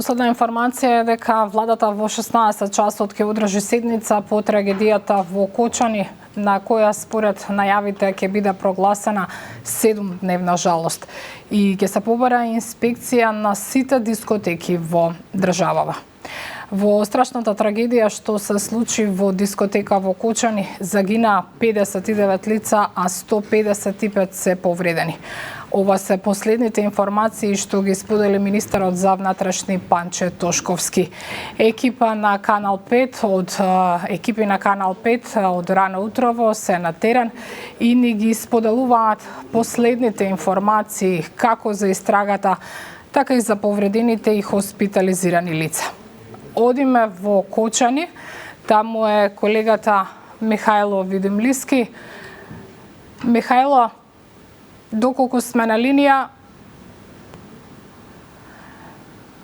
Последна информација е дека владата во 16 часот ќе одржи седница по трагедијата во Кочани, на која според најавите ќе биде прогласена 7-дневна жалост и ќе се побара инспекција на сите дискотеки во државава. Во страшната трагедија што се случи во дискотека во Кочани загина 59 лица, а 155 се повредени. Ова се последните информации што ги сподели министерот за внатрешни Панче Тошковски. Екипи на Канал 5 од рано утрово се на терен и ни ги споделуваат последните информации како за истрагата, така и за повредените и хоспитализирани лица. Одиме во Кочани, таму е колегата Михајло Видимлиски. Михајло, доколку сме на линија,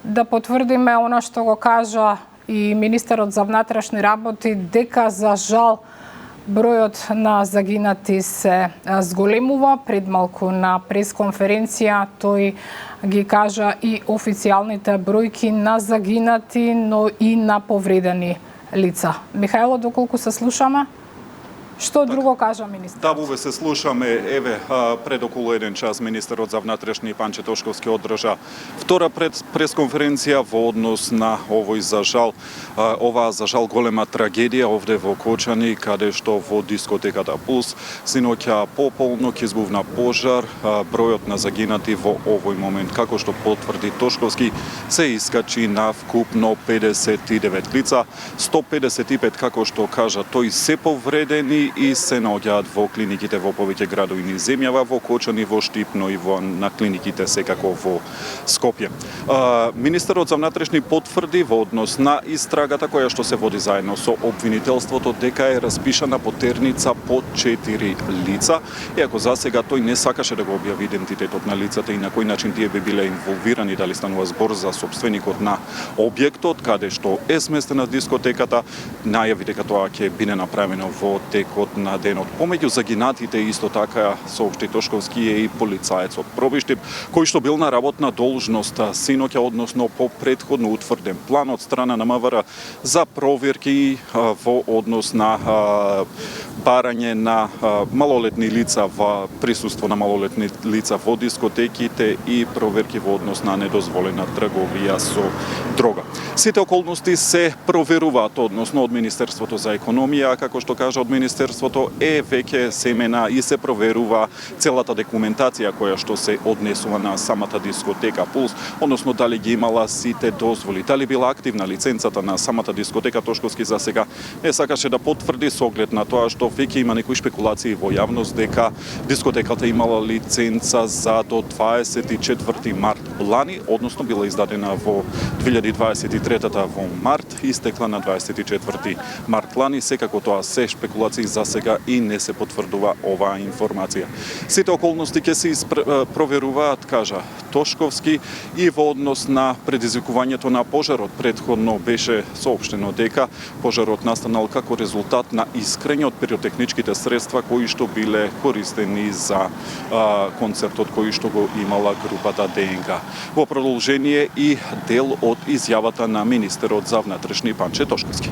да потврдиме она што го кажа и министерот за внатрешни работи, дека за жал бројот на загинати се зголемува. Пред малку на пресконференција тој ги кажа и официјалните бројки на загинати, но и на повредени лица. Михајло, доколку се слушаме? Што друго кажа министерот? Да, вове се слушаме. Еве, пред околу 1 час министерот за внатрешни Панче Тошковски одржа втора пресконференција во однос на овој за жал голема трагедија овде во Кочани, каде што во дискотеката Пулс синоќа пополнок избувна пожар. Бројот на загинати во овој момент, како што потврди Тошковски, се искачи на вкупно 59 лица, 155 како што кажа тој се повредени и се наоѓаат во клиниките во повеќе градови низ земјава, во Кочани, во Штип, но и на клиниките секако во Скопје. Министерот за внатрешни потврди во однос на истрагата која што се води заедно со обвинителството дека е распишана потерница по 4 лица, иако засега тој не сакаше да го објави идентитетот на лицата и на кој начин тие би биле инволвирани, дали станува збор за сопственикот на објектот каде што е сместена дискотеката, најави дека тоа ќе биде направено во текот на денот. Помеѓу загинатите исто така соопшти Тошковски е и полицаецот Пробиштип, кој што бил на работна должност синоќа, односно по претходно утврден план од страна на МВР за проверки во однос на барање на малолетни лица во присуство на малолетни лица во дискотеките и проверки во однос на недозволена трговија со дрога. Сите околности се проверуваат, односно од Министерството за економија, како што кажа од Министерството е веќе семена и се проверува целата документација која што се однесува на самата дискотека Пулс, односно дали ги имала сите дозволи, дали била активна лиценцата на самата дискотека. Тошковски за сега не сакаше да потврди со оглед на тоа што веќе има некои шпекулации во јавност дека дискотеката имала лиценца за до 24 март лани, односно била издадена во 2023 во март, истекла на 24 март лани. Секако тоа се шпекулации за сега и не се потврдува оваа информација. Сите околности ќе се проверуваат, кажа Тошковски, и во однос на предизвикувањето на пожарот. Претходно беше соопштено дека пожарот настанал како резултат на искрење од пиротехничките средства кои што биле користени за концертот кој што го имала групата ДНК. Во продолжение и дел од изјавата на министерот за внатрешни Панче Тошковски.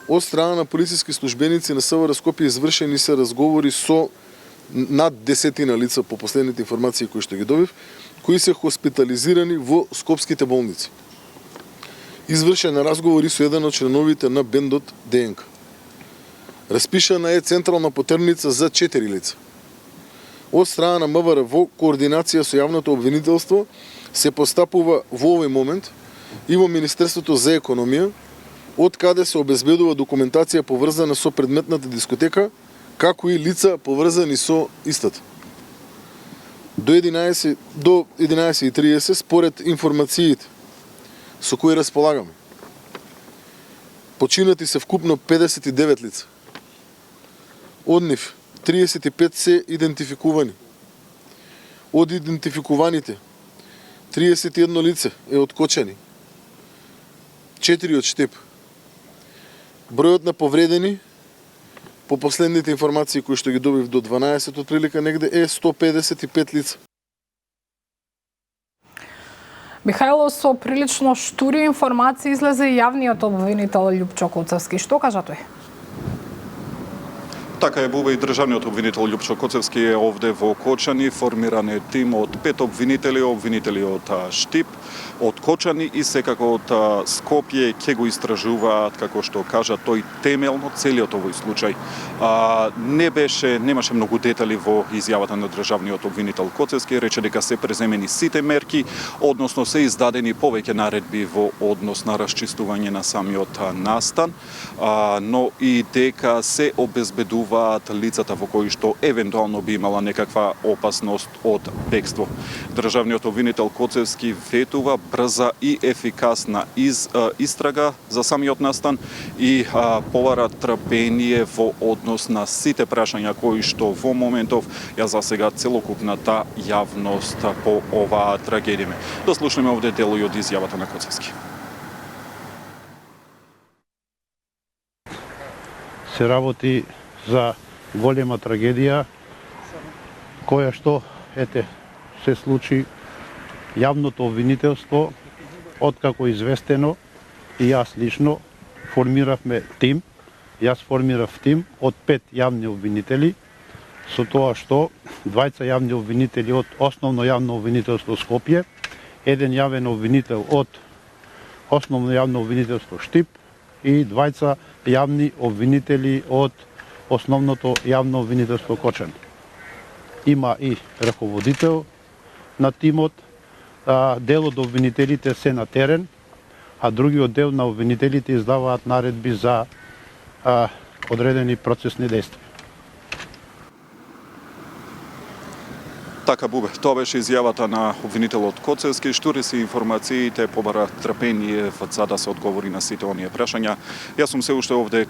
Од страна на полициски службеници на СВР Скопје извршени се разговори со над 10 лица по последните информации кои што ги добив, кои се хоспитализирани во скопските болници. Извршен разговори со еден од членовите на бендот ДНК. Распишана е централна потерница за 4 лица. Од страна на МВР во координација со јавното обвинителство се постапува во овој момент и во Министерството за економија, од каде се обезбедува документација поврзана со предметната дискотека, како и лица поврзани со истата. До 11:30 според информациите со кои располагаме, починати се вкупно 59 лица. Од нив 35 се идентификувани. Од идентификуваните 31 лице е од Кочани, 4 од Штип. Бројот на повредени по последните информации кои што ги добив до 12 отприлика негде е 155 лица. Михајло, со прилично штури информации излезе јавниот обвинител Љупчо Коцевски. Што кажа тој? Така е, Бубе, и државниот обвинител Љупчо Коцевски е овде во Кочани. Формиран е тим од 5 обвинители од Штип, од Кочани и секако од Скопје ќе го истражуваат, како што кажа тој, темелно целиот овој случај. Немаше многу детали во изјавата на државниот обвинител Коцевски, рече дека се преземени сите мерки, односно се издадени повеќе наредби во однос на расчистување на самиот настан, но и дека се обезбедуваат лицата во кои што евентуално би имала некаква опасност од бегство. Државниот обвинител Коцевски ветува брза и ефикасна истрага за самиот настан и повара трпение во однос на сите прашања кои што во моментов ја засега целокупната јавност по оваа трагедија. Да слушнеме овде дел од изјавата на Коцевски. Се работи за голема трагедија која што се случи. Јавното обвинителство, откако известено, и јас лично формиравме тим. Јас формирав тим од 5 јавни обвинители, со тоа што 2 јавни обвинители од Основно јавно обвинителство Скопје, еден јавен обвинител од Основно јавно обвинителство Штип и 2 јавни обвинители од Основното јавно обвинителство Кочани. Има и раководител на тимот. Дел од обвинителите се на терен, а другиот дел на обвинителите издаваат наредби за одредени процесни действија. Така, Бубе, тоа беше изјавата на обвинителот Коцевски. Штури се информациите, побара трпение за да се одговори на сите оние прашања. Јас сум се уште овде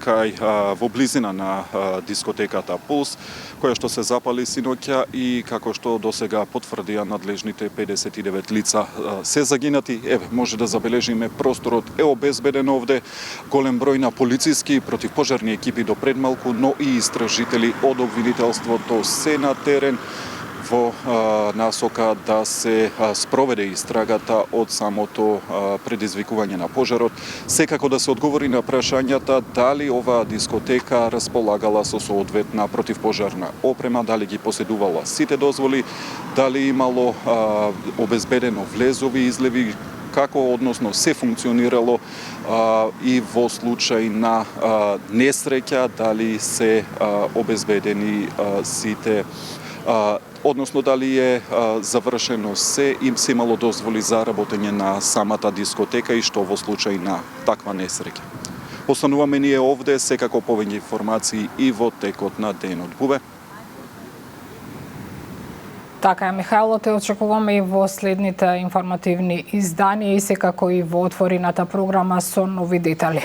во близина на дискотеката Пулс, која што се запали синоќа и како што досега потврдија надлежните 59 лица се загинати. Може да забележиме, просторот е обезбеден овде, голем број на полициски и противпожарни екипи до пред малку, но и истражители од обвинителството се на терен во насока да се спроведе истрагата од самото предизвикување на пожарот, секако да се одговори на прашањата дали оваа дискотека располагала со соодветна противпожарна опрема, дали ги поседувала сите дозволи, дали имало обезбедено влезови и излеви, како односно се функционирало и во случај на несреќа, дали се обезбедени сите односно дали е завршено се се имало дозволи за работење на самата дискотека и што во случај на таква несреќа. Остануваме ние овде, секако повеќе информации и во текот на денот. Бубе? Така е, Михајло, те очекуваме и во следните информативни изданија и секако и во отворената програма со нови детали.